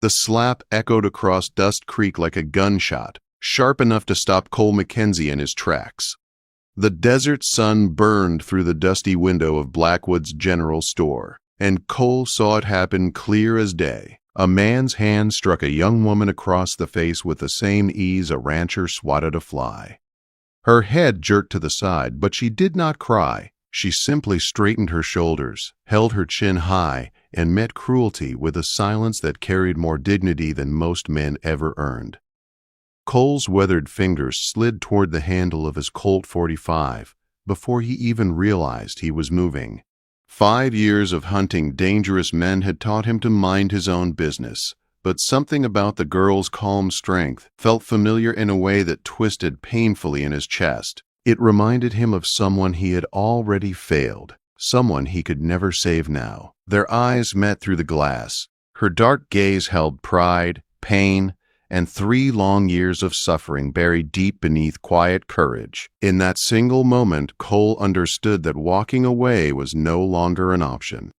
The slap echoed across Dust Creek like a gunshot, sharp enough to stop Cole McKenzie in his tracks. The desert sun burned through the dusty window of Blackwood's general store, and Cole saw it happen clear as day. A man's hand struck a young woman across the face with the same ease a rancher swatted a fly. Her head jerked to the side, but she did not cry. She simply straightened her shoulders, held her chin high, and met cruelty with a silence that carried more dignity than most men ever earned. Cole's weathered fingers slid toward the handle of his Colt .45 before he even realized he was moving. 5 years of hunting dangerous men had taught him to mind his own business, but something about the girl's calm strength felt familiar in a way that twisted painfully in his chest. It reminded him of someone he had already failed, someone he could never save now. Their eyes met through the glass. Her dark gaze held pride, pain, and 3 long years of suffering buried deep beneath quiet courage. In that single moment, Cole understood that walking away was no longer an option.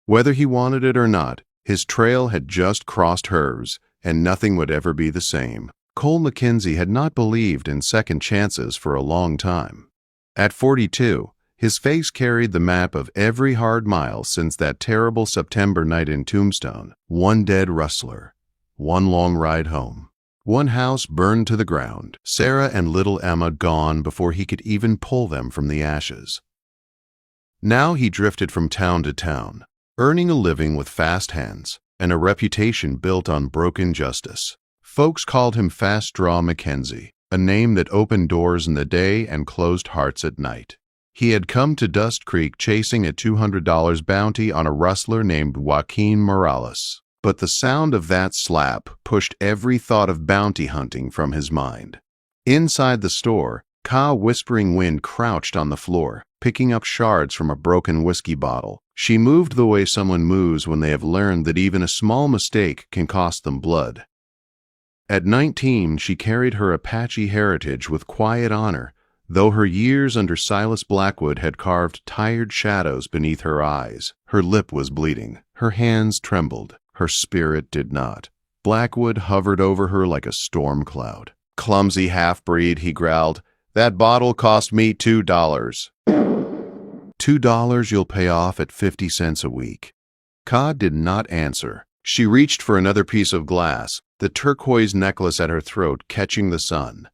Whether he wanted it or not, his trail had just crossed hers, and nothing would ever be the same. Cole McKenzie had not believed in second chances for a long time. At 42, his face carried the map of every hard mile since that terrible September night in Tombstone. 1 dead rustler, 1 long ride home, 1 house burned to the ground, Sarah and little Emma gone before he could even pull them from the ashes. Now he drifted from town to town, earning a living with fast hands and a reputation built on broken justice. Folks called him Fast Draw McKenzie, a name that opened doors in the day and closed hearts at night. He had come to Dust Creek chasing a $200 bounty on a rustler named Joaquin Morales. But the sound of that slap pushed every thought of bounty hunting from his mind. Inside the store, Ka Whispering Wind crouched on the floor, picking up shards from a broken whiskey bottle. She moved the way someone moves when they have learned that even a small mistake can cost them blood. At 19, she carried her Apache heritage with quiet honor, though her years under Silas Blackwood had carved tired shadows beneath her eyes. Her lip was bleeding. Her hands trembled. Her spirit did not. Blackwood hovered over her like a storm cloud. "Clumsy half-breed," he growled. "That bottle cost me $2. $2 you'll pay off at 50 cents a week." Ka did not answer. She reached for another piece of glass, the turquoise necklace at her throat catching the sun.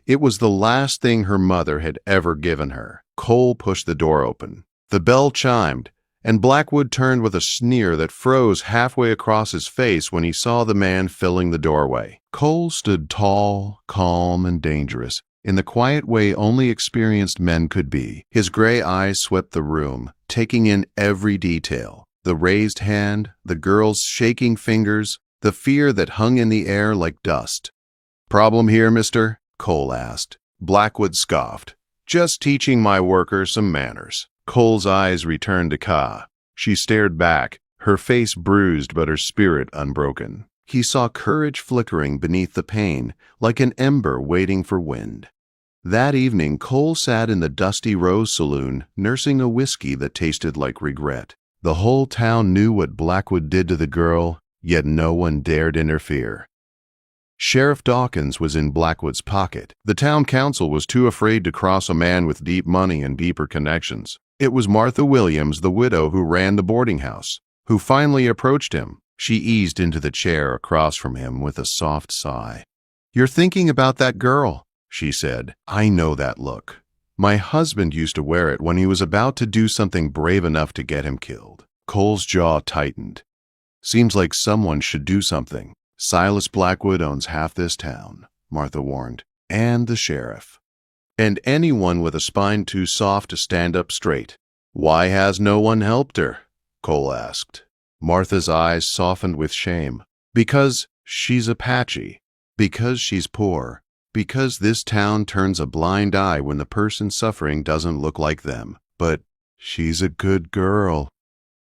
It was the last thing her mother had ever given her. Cole pushed the door open. The bell chimed, and Blackwood turned with a sneer that froze halfway across his face when he saw the man filling the doorway. Cole stood tall, calm, and dangerous, in the quiet way only experienced men could be. His gray eyes swept the room, taking in every detail. The raised hand, the girl's shaking fingers, the fear that hung in the air like dust. "Problem here, mister?" Cole asked. Blackwood scoffed. "Just teaching my workers some manners." Cole's eyes returned to Ka. She stared back, her face bruised but her spirit unbroken. He saw courage flickering beneath the pain, like an ember waiting for wind. That evening, Cole sat in the dusty Rose Saloon, nursing a whiskey that tasted like regret. The whole town knew what Blackwood did to the girl, yet no one dared interfere. Sheriff Dawkins was in Blackwood's pocket. The town council was too afraid to cross a man with deep money and deeper connections. It was Martha Williams, the widow who ran the boarding house, who finally approached him. She eased into the chair across from him with a soft sigh. "You're thinking about that girl," she said. "I know that look. My husband used to wear it when he was about to do something brave enough to get him killed." Cole's jaw tightened. "Seems like someone should do something. Silas Blackwood owns half this town," Martha warned, "and the sheriff. And anyone with a spine too soft to stand up straight." "Why has no one helped her?" Cole asked. Martha's eyes softened with shame. "Because she's Apache. Because she's poor. Because this town turns a blind eye when the person suffering doesn't look like them. But she's a good girl.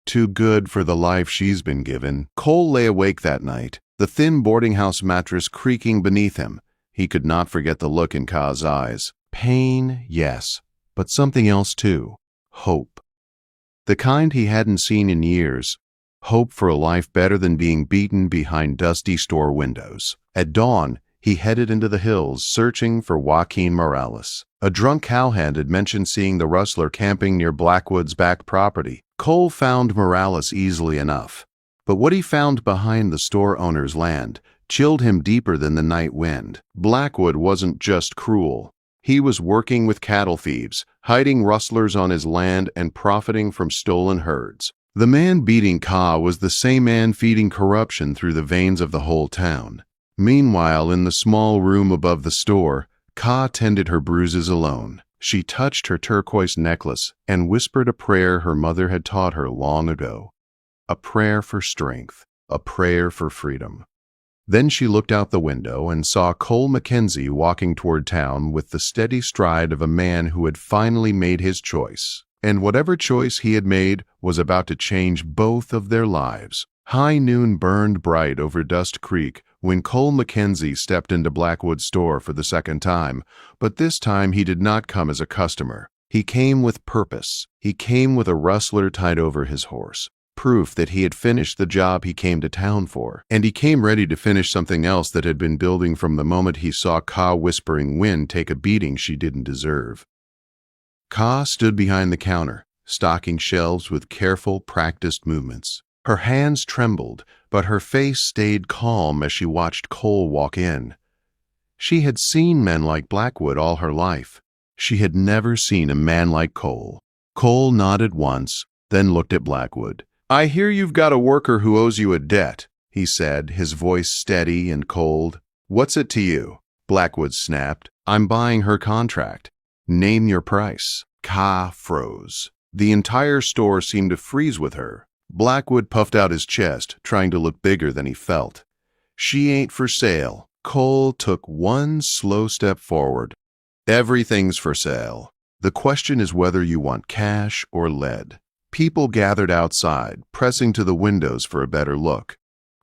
Too good for the life she's been given." Cole lay awake that night, the thin boarding house mattress creaking beneath him. He could not forget the look in Ka's eyes. Pain, yes, but something else too. Hope. The kind he hadn't seen in years. hope for a life better than being beaten behind dusty store windows. At dawn, he headed into the hills, searching for Joaquin Morales. A drunk cowhand had mentioned seeing the rustler camping near Blackwood's back property. Cole found Morales easily enough, but what he found behind the store owner's land chilled him deeper than the night wind. Blackwood wasn't just cruel. He was working with cattle thieves, hiding rustlers on his land and profiting from stolen herds. The man beating Ka was the same man feeding corruption through the veins of the whole town. Meanwhile, in the small room above the store, Ka tended her bruises alone. She touched her turquoise necklace and whispered a prayer her mother had taught her long ago. A prayer for strength, a prayer for freedom. Then she looked out the window and saw Cole McKenzie walking toward town with the steady stride of a man who had finally made his choice. And whatever choice he had made was about to change both of their lives. High noon burned bright over Dust Creek when Cole McKenzie stepped into Blackwood's store for the second time, but this time he did not come as a customer. He came with purpose. He came with a rustler tied over his horse, proof that he had finished the job he came to town for, and he came ready to finish something else that had been building from the moment he saw Ka Whispering Wind take a beating she didn't deserve. Ka stood behind the counter, stocking shelves with careful, practiced movements. Her hands trembled, but her face stayed calm as she watched Cole walk in. She had seen men like Blackwood all her life. She had never seen a man like Cole. Cole nodded once, then looked at Blackwood. "I hear you've got a worker who owes you a debt," he said, his voice steady and cold. "What's it to you?" Blackwood snapped. "I'm buying her contract. Name your price." Ka froze. The entire store seemed to freeze with her. Blackwood puffed out his chest, trying to look bigger than he felt. "She ain't for sale." Cole took one slow step forward. "Everything's for sale. The question is whether you want cash or lead." People gathered outside, pressing to the windows for a better look.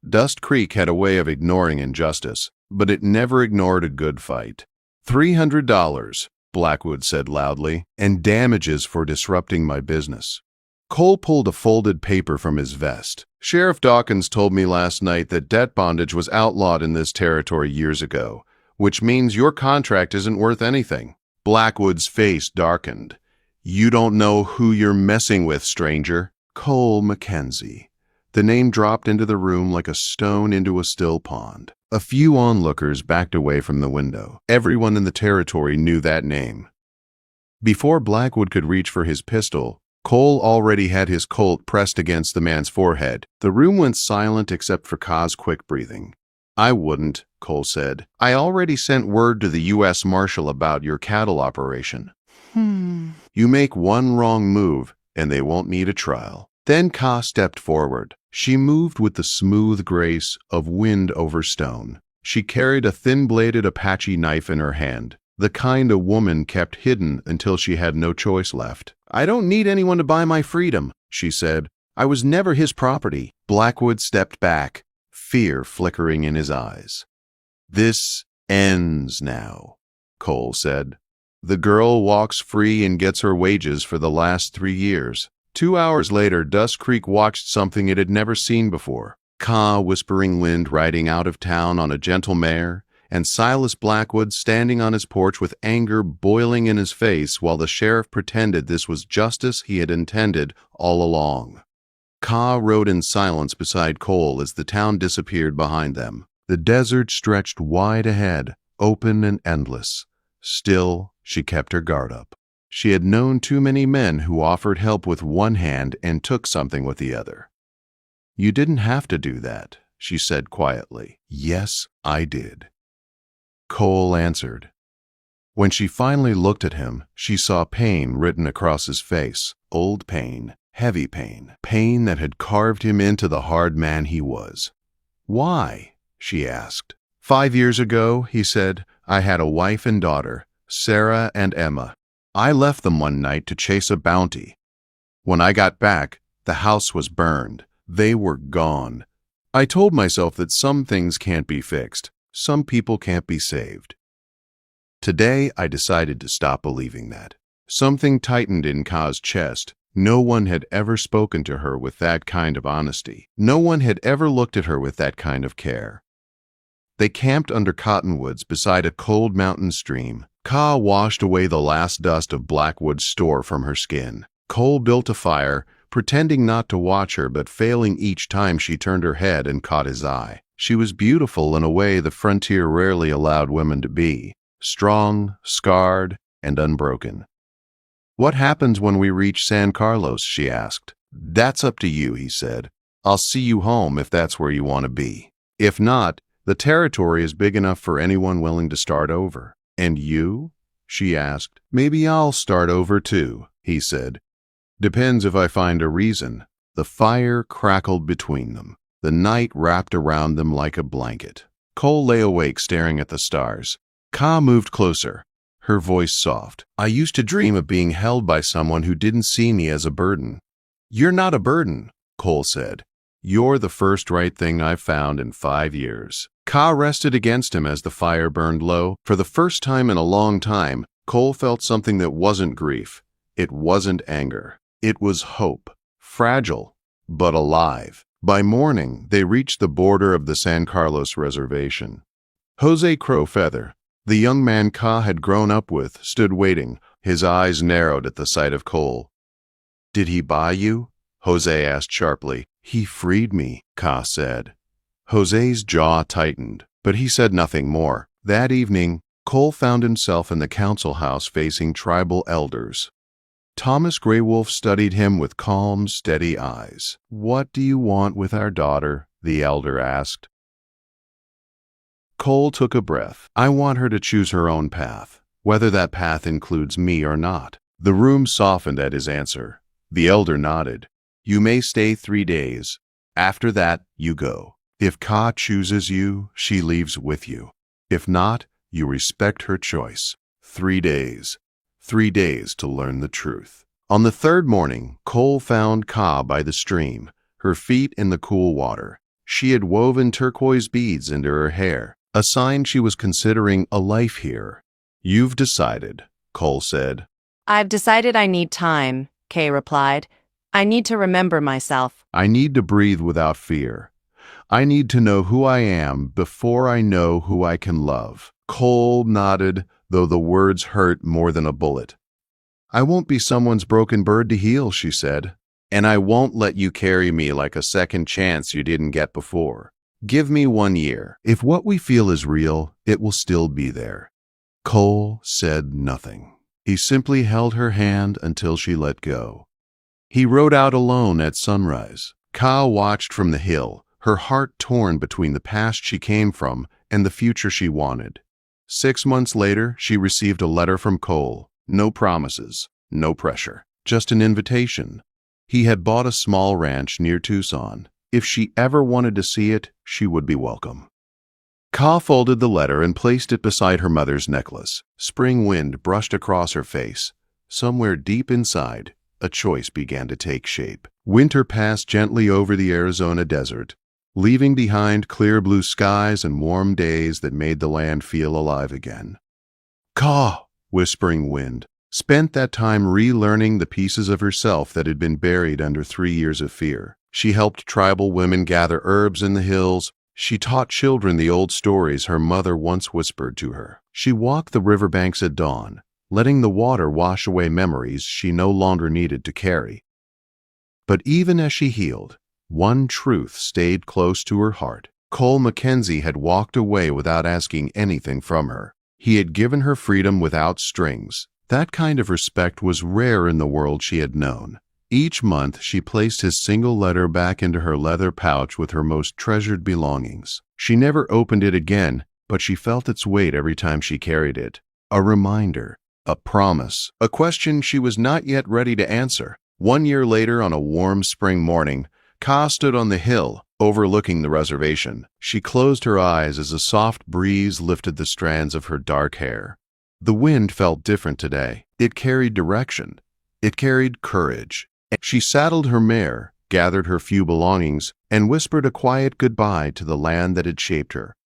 Dust Creek had a way of ignoring injustice, but it never ignored a good fight. $300, Blackwood said loudly, "and damages for disrupting my business." Cole pulled a folded paper from his vest. "Sheriff Dawkins told me last night that debt bondage was outlawed in this territory years ago, which means your contract isn't worth anything." Blackwood's face darkened. "You don't know who you're messing with, stranger." Cole McKenzie. The name dropped into the room like a stone into a still pond. A few onlookers backed away from the window. Everyone in the territory knew that name. Before Blackwood could reach for his pistol, Cole already had his Colt pressed against the man's forehead. The room went silent except for Ka's quick breathing. "I wouldn't," Cole said. "I already sent word to the U.S. Marshal about your cattle operation." You make one wrong move, and they won't need a trial." Then Ka stepped forward. She moved with the smooth grace of wind over stone. She carried a thin-bladed Apache knife in her hand, the kind a woman kept hidden until she had no choice left. "I don't need anyone to buy my freedom," she said. "I was never his property." Blackwood stepped back, fear flickering in his eyes. "This ends now," Cole said. "The girl walks free and gets her wages for the last 3 years." 2 hours later, Dust Creek watched something it had never seen before. Ka Whispering Wind riding out of town on a gentle mare, and Silas Blackwood standing on his porch with anger boiling in his face while the sheriff pretended this was justice he had intended all along. Ka rode in silence beside Cole as the town disappeared behind them. The desert stretched wide ahead, open and endless. Still, she kept her guard up. She had known too many men who offered help with one hand and took something with the other. "You didn't have to do that," she said quietly. "Yes, I did." Cole answered. When she finally looked at him, she saw pain written across his face. Old pain, heavy pain, pain that had carved him into the hard man he was. "Why?" she asked. 5 years ago," he said, "I had a wife and daughter, Sarah and Emma. I left them one night to chase a bounty. When I got back, the house was burned. They were gone. I told myself that some things can't be fixed. Some people can't be saved. Today, I decided to stop believing that." Something tightened in Ka's chest. No one had ever spoken to her with that kind of honesty. No one had ever looked at her with that kind of care. They camped under cottonwoods beside a cold mountain stream. Ka washed away the last dust of Blackwood's store from her skin. Cole built a fire, pretending not to watch her but failing each time she turned her head and caught his eye. She was beautiful in a way the frontier rarely allowed women to be, strong, scarred, and unbroken. "What happens when we reach San Carlos?" she asked. "That's up to you," he said. "I'll see you home if that's where you want to be. If not, the territory is big enough for anyone willing to start over." "And you?" she asked. "Maybe I'll start over too," he said. "Depends if I find a reason." The fire crackled between them. The night wrapped around them like a blanket. Cole lay awake staring at the stars. Ka moved closer, her voice soft. "I used to dream of being held by someone who didn't see me as a burden." "You're not a burden," Cole said. "You're the first right thing I've found in 5 years." Ka rested against him as the fire burned low. For the first time in a long time, Cole felt something that wasn't grief. It wasn't anger. It was hope. Fragile, but alive. By morning, they reached the border of the San Carlos reservation. Jose Crowfeather, the young man Ka had grown up with, stood waiting, his eyes narrowed at the sight of Cole. "Did he buy you?" Jose asked sharply. "He freed me," Ka said. Jose's jaw tightened, but he said nothing more. That evening, Cole found himself in the council house facing tribal elders. Thomas Graywolf studied him with calm, steady eyes. "What do you want with our daughter?" the elder asked. Cole took a breath. "I want her to choose her own path, whether that path includes me or not." The room softened at his answer. The elder nodded. "You may stay 3 days. After that, you go. If Ka chooses you, she leaves with you. If not, you respect her choice. 3 days. 3 days to learn the truth." On the third morning, Cole found Ka by the stream, her feet in the cool water. She had woven turquoise beads into her hair, a sign she was considering a life here. "You've decided," Cole said. "I've decided I need time," Kay replied. "I need to remember myself." "I need to breathe without fear. I need to know who I am before I know who I can love." Cole nodded, though the words hurt more than a bullet. "I won't be someone's broken bird to heal," she said. "And I won't let you carry me like a second chance you didn't get before. Give me 1 year. If what we feel is real, it will still be there." Cole said nothing. He simply held her hand until she let go. He rode out alone at sunrise. Ka watched from the hill, her heart torn between the past she came from and the future she wanted. 6 months later, she received a letter from Cole. No promises, no pressure, just an invitation. He had bought a small ranch near Tucson. If she ever wanted to see it, she would be welcome. Ka folded the letter and placed it beside her mother's necklace. Spring wind brushed across her face. Somewhere deep inside, a choice began to take shape. Winter passed gently over the Arizona desert, leaving behind clear blue skies and warm days that made the land feel alive again. Ka, whispering wind, spent that time relearning the pieces of herself that had been buried under 3 years of fear. She helped tribal women gather herbs in the hills. She taught children the old stories her mother once whispered to her. She walked the riverbanks at dawn, letting the water wash away memories she no longer needed to carry. But even as she healed, one truth stayed close to her heart. Cole McKenzie had walked away without asking anything from her. He had given her freedom without strings. That kind of respect was rare in the world she had known. Each month, she placed his single letter back into her leather pouch with her most treasured belongings. She never opened it again, but she felt its weight every time she carried it. A reminder, a promise, a question she was not yet ready to answer. 1 year later, on a warm spring morning, Ka stood on the hill, overlooking the reservation. She closed her eyes as a soft breeze lifted the strands of her dark hair. The wind felt different today. It carried direction. It carried courage. She saddled her mare, gathered her few belongings, and whispered a quiet goodbye to the land that had shaped her.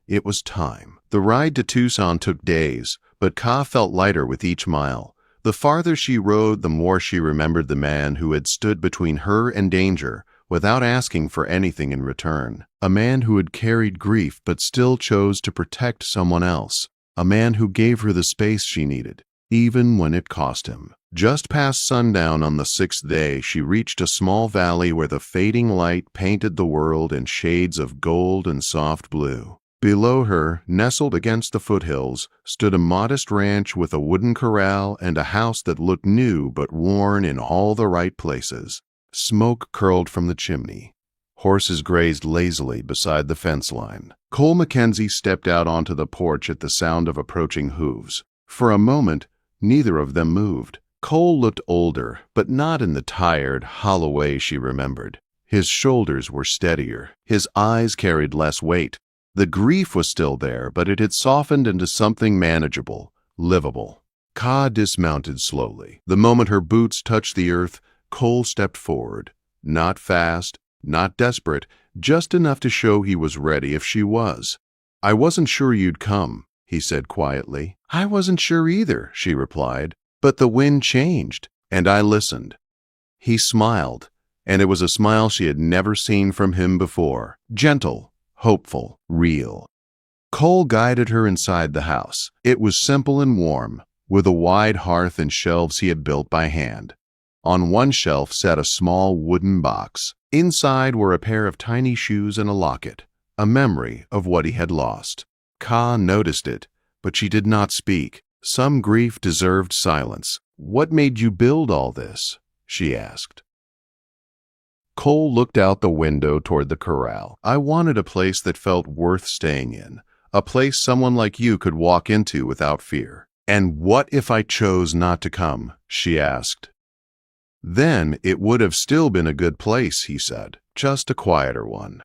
It was time. The ride to Tucson took days, but Ka felt lighter with each mile. The The farther she rode, the more she remembered the man who had stood between her and danger without asking for anything in return. A man who had carried grief but still chose to protect someone else. A man who gave her the space she needed, even when it cost him. Just past sundown on the 6th day, she reached a small valley where the fading light painted the world in shades of gold and soft blue. Below her, nestled against the foothills, stood a modest ranch with a wooden corral and a house that looked new but worn in all the right places. Smoke curled from the chimney. Horses grazed lazily beside the fence line. Cole McKenzie stepped out onto the porch at the sound of approaching hooves. For a moment, neither of them moved. Cole looked older, but not in the tired, hollow way she remembered. His shoulders were steadier. His eyes carried less weight. The grief was still there, but it had softened into something manageable, livable. Ka dismounted slowly. The moment her boots touched the earth, Cole stepped forward. Not fast, not desperate, just enough to show he was ready if she was. "I wasn't sure you'd come," he said quietly. "I wasn't sure either," she replied. "But the wind changed, and I listened." He smiled, and it was a smile she had never seen from him before. Gentle, hopeful, real. Cole guided her inside the house. It was simple and warm, with a wide hearth and shelves he had built by hand. On one shelf sat a small wooden box. Inside were a pair of tiny shoes and a locket, a memory of what he had lost. Ka noticed it, but she did not speak. Some grief deserved silence. "What made you build all this?" she asked. Cole looked out the window toward the corral. "I wanted a place that felt worth staying in, a place someone like you could walk into without fear." "And what if I chose not to come?" she asked. "Then it would have still been a good place," he said, "just a quieter one."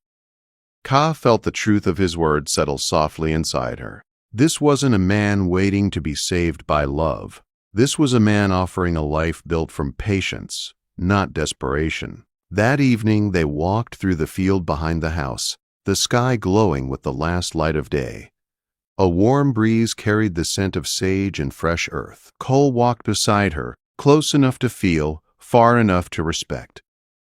Ka felt the truth of his words settle softly inside her. This wasn't a man waiting to be saved by love. This was a man offering a life built from patience, not desperation. That evening they walked through the field behind the house, the sky glowing with the last light of day. A warm breeze carried the scent of sage and fresh earth. Cole walked beside her, close enough to feel, far enough to respect.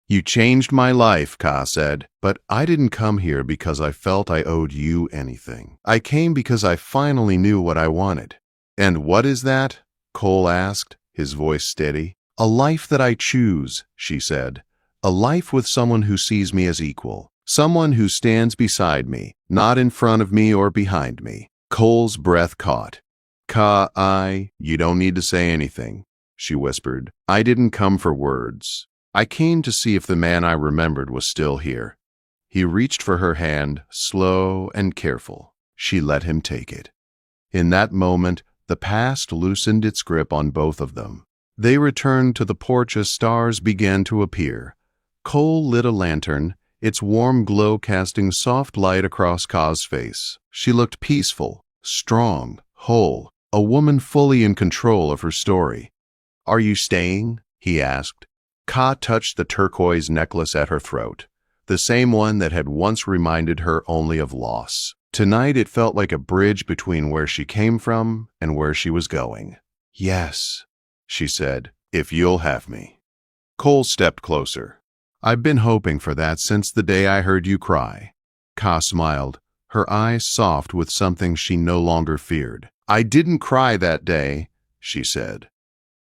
"You changed my life," Ka said, "but I didn't come here because I felt I owed you anything. I came because I finally knew what I wanted." "And what is that?" Cole asked, his voice steady. "A life that I choose," she said. "A life with someone who sees me as equal. Someone who stands beside me, not in front of me or behind me." Cole's breath caught. You don't need to say anything," she whispered. "I didn't come for words. I came to see if the man I remembered was still here." He reached for her hand, slow and careful. She let him take it. In that moment, the past loosened its grip on both of them. They returned to the porch as stars began to appear. Cole lit a lantern, its warm glow casting soft light across Ka's face. She looked peaceful, strong, whole, a woman fully in control of her story. "Are you staying?" he asked. Ka touched the turquoise necklace at her throat, the same one that had once reminded her only of loss. Tonight it felt like a bridge between where she came from and where she was going. "Yes," she said, "if you'll have me." Cole stepped closer. "I've been hoping for that since the day I heard you cry." Ka smiled, her eyes soft with something she no longer feared. "I didn't cry that day," she said.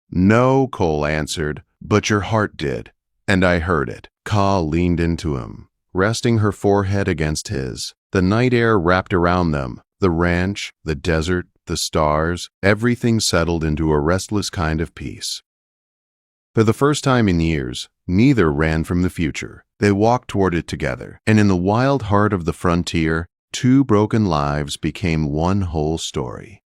"No," Cole answered, "but your heart did, and I heard it." Ka leaned into him, resting her forehead against his. The night air wrapped around them, the ranch, the desert, the stars, everything settled into a restless kind of peace. For the first time in years, neither ran from the future. They walked toward it together, and in the wild heart of the frontier, two broken lives became one whole story.